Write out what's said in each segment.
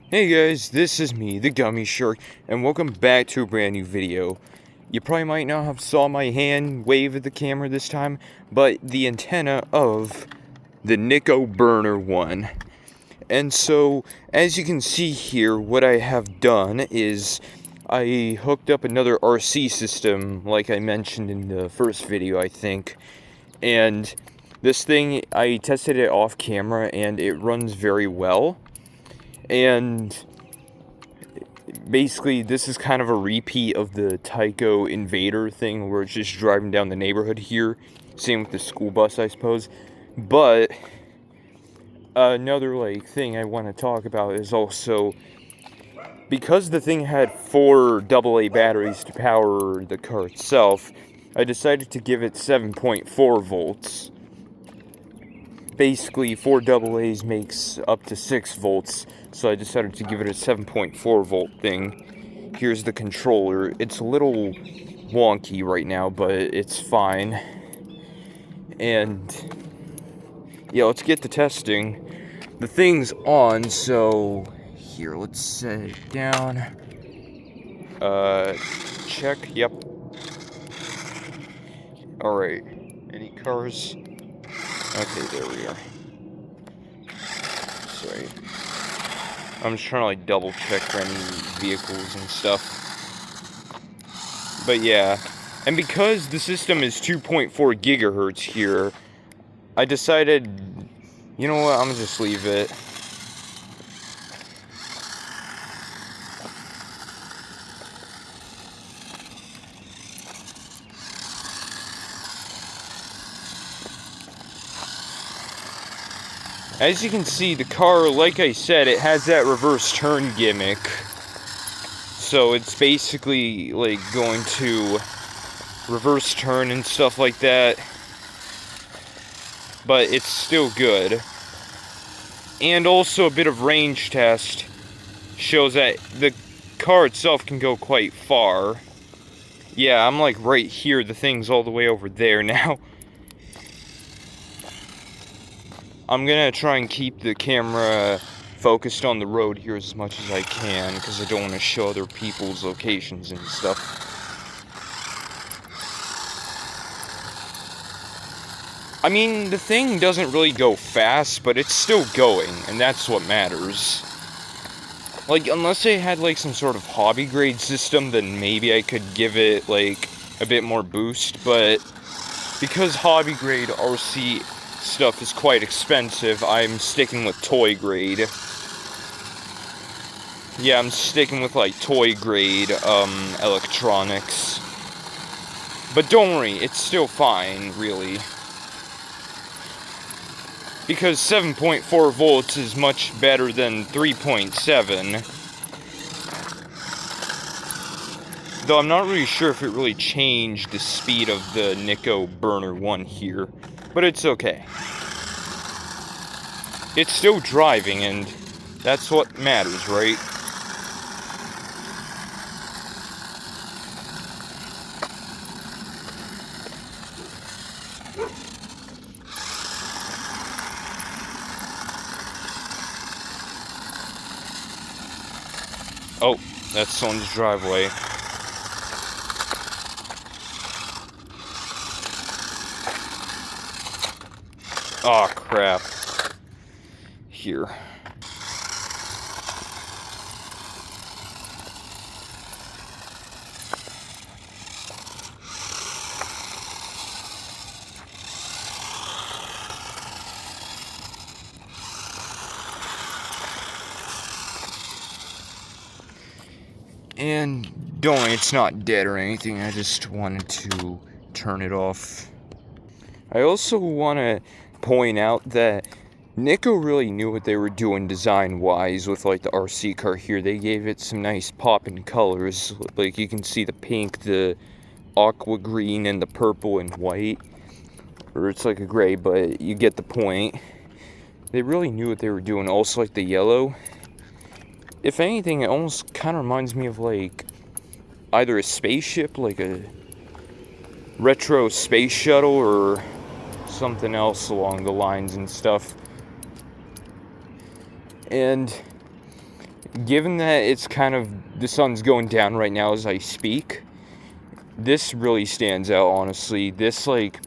Hey guys, this is me, the Gummy Shark, and welcome back to a brand new video. You probably might not have saw my hand wave at the camera this time, but the antenna of the Nikko Burner-1. And so, as you can see here, what I have done is I hooked up another RC system, like I mentioned in the first video, I think. And this thing, I tested it off camera, and it runs very well. And basically, this is kind of a repeat of the Tycho Invader thing, where it's just driving down the neighborhood here. Same with the school bus, I suppose. But another thing I want to talk about is also, because the thing had 4 AA batteries to power the car itself, I decided to give it 7.4 volts. Basically, 4 AA's makes up to 6 volts, so I decided to give it a 7.4 volt thing. Here's the controller. It's a little wonky right now, but it's fine. And yeah, let's get to testing. The thing's on, so here, let's set it down. Check, yep. Alright, any cars? Okay, there we are. Sorry. I'm just trying to double check for any vehicles and stuff. But yeah. And because the system is 2.4 gigahertz here, I decided, you know what, I'm gonna just leave it. As you can see, the car, like I said, it has that reverse turn gimmick. So it's basically going to reverse turn and stuff like that. But it's still good. And also a bit of range test shows that the car itself can go quite far. Yeah, I'm right here, the thing's all the way over there now. I'm gonna try and keep the camera focused on the road here as much as I can, because I don't want to show other people's locations and stuff. I mean, the thing doesn't really go fast, but it's still going, and that's what matters. Unless they had some sort of hobby grade system, then maybe I could give it a bit more boost, but because hobby grade RC stuff is quite expensive, I'm sticking with toy grade. Yeah, I'm sticking with toy grade electronics. But don't worry, it's still fine, really. Because 7.4 volts is much better than 3.7. Though I'm not really sure if it really changed the speed of the Nikko Burner-1 here. But it's okay. It's still driving, and that's what matters, right? Oh, that's someone's driveway. Aw, crap. Here. And don't worry, it's not dead or anything, I just wanted to turn it off. I also want to point out that Nikko really knew what they were doing design-wise with the RC car here. They gave it some nice poppin' colors. You can see the pink, the aqua green, and the purple and white. Or it's a gray, but you get the point. They really knew what they were doing. Also the yellow. If anything, it almost kind of reminds me of either a spaceship, a retro space shuttle, or something else along the lines and stuff. And given that it's kind of, the sun's going down right now as I speak, this really stands out, honestly. This, like,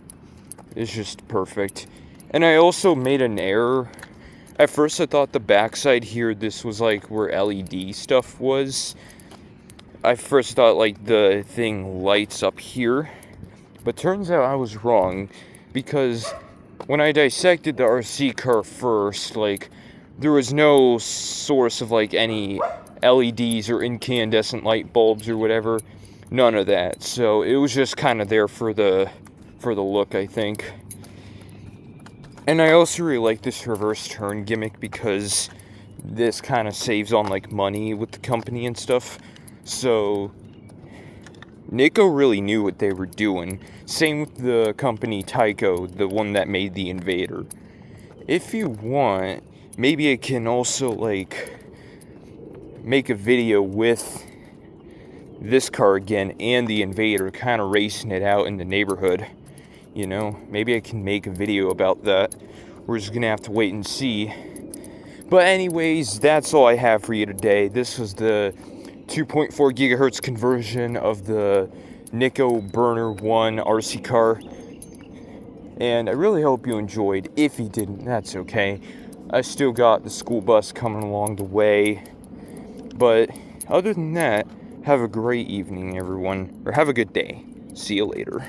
is just perfect. And I also made an error. At first I thought the backside here, this was like where LED stuff was. I first thought like the thing lights up here, but turns out I was wrong, because when I dissected the RC car first, like, there was no source of like any LEDs or incandescent light bulbs or whatever. None of that. So it was just kind of there for the look, I think. And I also really like this reverse turn gimmick, because this kind of saves on like money with the company and stuff. So Nikko really knew what they were doing. Same with the company Tyco, the one that made the Invader. If you want, maybe I can also like make a video with this car again and the Invader, kind of racing it out in the neighborhood. You know, maybe I can make a video about that. We're just gonna have to wait and see. But anyways, that's all I have for you today. This was the 2.4 gigahertz conversion of the Nikko Burner-1 RC car. And I really hope you enjoyed. If you didn't, that's okay. I still got the school bus coming along the way. But other than that, have a great evening, everyone. Or have a good day. See you later.